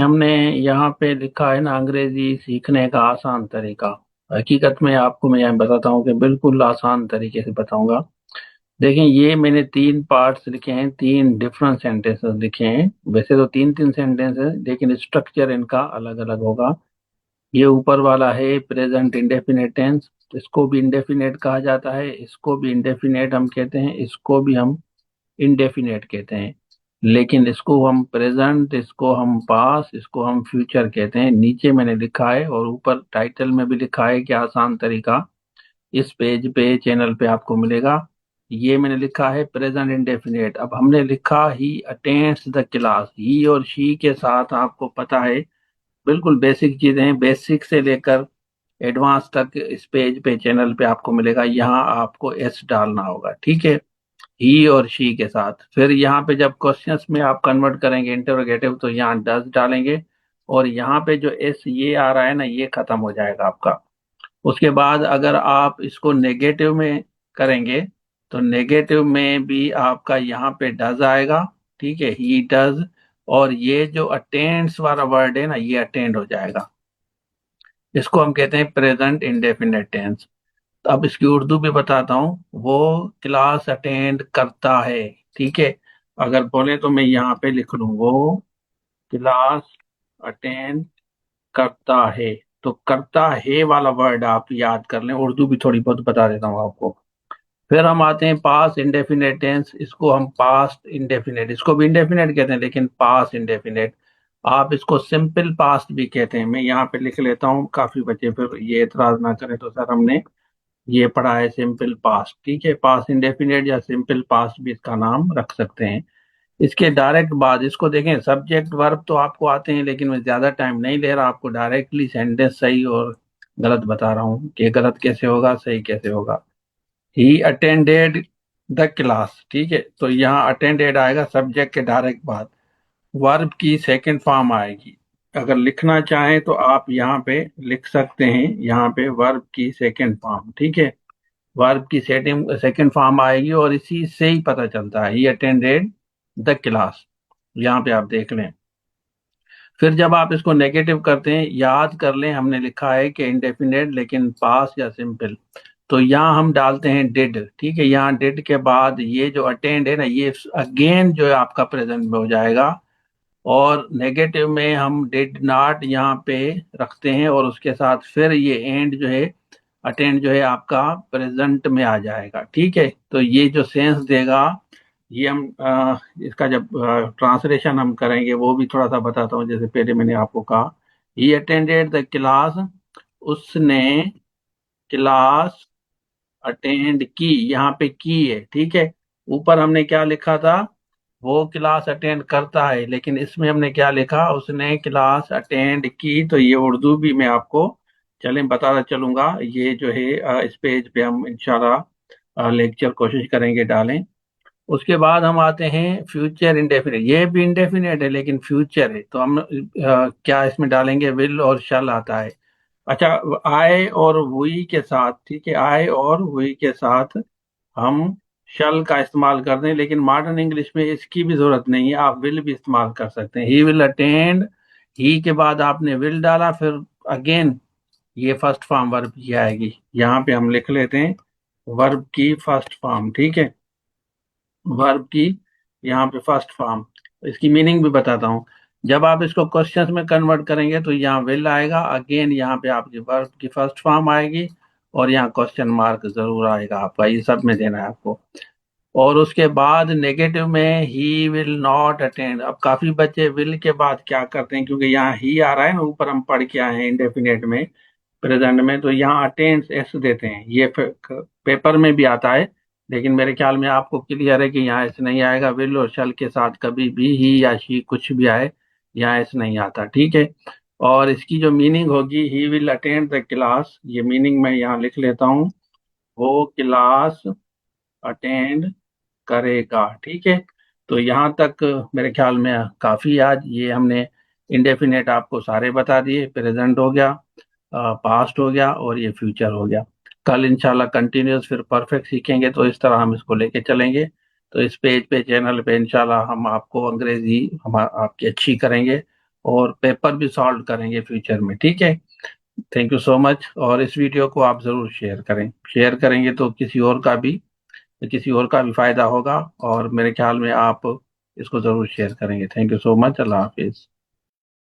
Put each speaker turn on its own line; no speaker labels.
हमने यहाँ पे लिखा है ना, अंग्रेजी सीखने का आसान तरीका। हकीकत में आपको मैं यहाँ बताता हूँ कि बिल्कुल आसान तरीके से बताऊंगा। देखें, ये मैंने तीन पार्ट्स लिखे हैं, तीन डिफरेंट सेंटेंसेस लिखे हैं। वैसे तो तीन तीन सेंटेंस है, लेकिन स्ट्रक्चर इनका अलग अलग होगा। ये ऊपर वाला है प्रेजेंट इंडेफिनिट टेंस। इसको भी इंडेफिनिट कहा जाता है, इसको भी इंडेफिनिट हम कहते हैं, इसको भी हम इंडेफिनेट कहते हैं। लेकिन इसको हम प्रेजेंट, इसको हम पास, इसको हम फ्यूचर कहते हैं। नीचे मैंने लिखा है और ऊपर टाइटल में भी लिखा है कि आसान तरीका। इस पेज पे, चैनल पे आपको मिलेगा। ये मैंने लिखा है प्रेजेंट इंडेफिनेट। अब हमने लिखा ही अटेंड्स द क्लास। ही और शी के साथ आपको पता है बिल्कुल बेसिक चीजें हैं, बेसिक से लेकर एडवांस तक इस पेज पे, चैनल पे आपको मिलेगा। यहाँ आपको एस डालना होगा, ठीक है, ही और शी के साथ। फिर यहाँ पे जब क्वेश्चंस में आप कन्वर्ट करेंगे इंटरोगेटिव, तो यहाँ डज डालेंगे और यहाँ पे जो एस ये आ रहा है ना, ये खत्म हो जाएगा आपका। उसके बाद अगर आप इसको नेगेटिव में करेंगे तो नेगेटिव में भी आपका यहाँ पे डज आएगा, ठीक है, ही डज। और ये जो अटेंड्स वाला वर्ड है ना, ये अटेंड हो जाएगा। इसको हम कहते हैं प्रेजेंट इंडेफिनिट टेंस। तो अब इसकी उर्दू भी बताता हूँ। वो क्लास अटेंड करता है, ठीक है। अगर बोले तो मैं यहाँ पे लिख लूँ, वो क्लास अटेंड करता है। तो करता है वाला वर्ड आप याद कर लें, उर्दू भी थोड़ी बहुत बता देता हूँ आपको। फिर हम आते हैं पास्ट इंडेफिनेट टेंस। इसको हम पास्ट इंडेफिनेट, इसको भी इंडेफिनेट कहते हैं, लेकिन पास्ट इंडेफिनेट। आप इसको सिंपल पास्ट भी कहते हैं। मैं यहाँ पे लिख लेता हूँ, काफी बच्चे फिर ये एतराज ना करें तो सर हमने ये पढ़ा है सिंपल पास्ट, ठीक है। पास्ट इंडेफिनिट या सिंपल पास्ट भी इसका नाम रख सकते हैं। इसके डायरेक्ट बाद इसको देखें, सब्जेक्ट वर्ब तो आपको आते हैं, लेकिन मैं ज्यादा टाइम नहीं ले रहा, आपको डायरेक्टली सेंटेंस सही और गलत बता रहा हूँ कि गलत कैसे होगा, सही कैसे होगा। ही अटेंडेड द क्लास, ठीक है। तो यहाँ अटेंडेड आएगा सब्जेक्ट के डायरेक्ट बाद। वर्ब की सेकंड फॉर्म आएगी। अगर लिखना चाहें तो आप यहाँ पे लिख सकते हैं, यहाँ पे वर्ब की सेकंड फॉर्म, ठीक है। वर्ब की सेटिंग सेकंड फॉर्म आएगी और इसी से ही पता चलता है ही अटेंडेड द क्लास। यहाँ पे आप देख लें। फिर जब आप इसको नेगेटिव करते हैं, याद कर लें हमने लिखा है कि इंडेफिनेट लेकिन पास या सिंपल। तो यहाँ हम डालते हैं डिड, ठीक है। यहाँ डिड के बाद ये जो अटेंड है ना, ये अगेन जो है आपका प्रेजेंट में हो जाएगा। और नेगेटिव में हम डिड नॉट यहाँ पे रखते हैं और उसके साथ फिर ये एंड जो है, अटेंड जो है आपका प्रेजेंट में आ जाएगा, ठीक है। तो ये जो सेंस देगा, ये हम इसका जब ट्रांसलेशन हम करेंगे वो भी थोड़ा सा बताता हूँ। जैसे पहले मैंने आपको कहा, ही अटेंडेड द क्लास, उसने क्लास अटेंड की, यहाँ पे की है, ठीक है। ऊपर हमने क्या लिखा था, वो क्लास अटेंड करता है, लेकिन इसमें हमने क्या लिखा, उसने क्लास अटेंड की। तो ये उर्दू भी मैं आपको चलें बताता चलूंगा। ये जो है इस पेज पे हम इंशाल्लाह लेक्चर कोशिश करेंगे डालें। उसके बाद हम आते हैं फ्यूचर इंडेफिनिट। ये भी इंडेफिनिट है लेकिन फ्यूचर है, तो हम क्या इसमें डालेंगे, विल और शल आता है। अच्छा, आए और हुई के साथ, ठीक है, आए और हुई के साथ हम शल का इस्तेमाल करते हैं, लेकिन मॉडर्न इंग्लिश में इसकी भी जरूरत नहीं है, आप विल भी इस्तेमाल कर सकते हैं। ही विल अटेंड, ही के बाद आपने विल डाला, फिर अगेन ये फर्स्ट फॉर्म वर्ब की आएगी। यहाँ पे हम लिख लेते हैं वर्ब की फर्स्ट फॉर्म, ठीक है। वर्ब की यहाँ पे फर्स्ट फॉर्म, इसकी मीनिंग भी बताता हूँ। जब आप इसको क्वेश्चंस में कन्वर्ट करेंगे तो यहाँ विल आएगा, अगेन यहाँ पे आपकी वर्ब की फर्स्ट फॉर्म आएगी और यहाँ क्वेश्चन मार्क जरूर आएगा आपका, ये सब में देना है आपको। और उसके बाद नेगेटिव में ही विल नॉट अटेंड। अब काफी बच्चे विल के बाद क्या करते हैं, क्योंकि यहाँ ही आ रहा है ना, ऊपर हम पढ़ के आए हैं इंडेफिनेट में, प्रेजेंट में, तो यहाँ अटेंड एस देते हैं। ये पेपर में भी आता है, लेकिन मेरे ख्याल में आपको क्लियर है कि यहाँ ऐसे नहीं आएगा। विल और शल के साथ कभी भी ही या शी कुछ भी आए, यहाँ ऐसे नहीं आता, ठीक है। और इसकी जो मीनिंग होगी, he will attend the class, ये मीनिंग मैं यहाँ लिख लेता हूँ, वो क्लास अटेंड करेगा, ठीक है। तो यहाँ तक मेरे ख्याल में काफी। आज ये हमने इंडेफिनेट आपको सारे बता दिए, प्रेजेंट हो गया, पास्ट हो गया और ये फ्यूचर हो गया। कल इंशाल्लाह कंटिन्यूस फिर परफेक्ट सीखेंगे, तो इस तरह हम इसको लेके चलेंगे। तो इस पेज पे, चैनल पे इंशाल्लाह हम आपको अंग्रेजी हम आपकी अच्छी करेंगे और पेपर भी सॉल्व करेंगे फ्यूचर में, ठीक है। Thank you so much. और इस वीडियो को आप जरूर शेयर करें, शेयर करेंगे तो किसी और का भी फायदा होगा, और मेरे ख्याल में आप इसको जरूर शेयर करेंगे। Thank you so much. Allah Hafiz.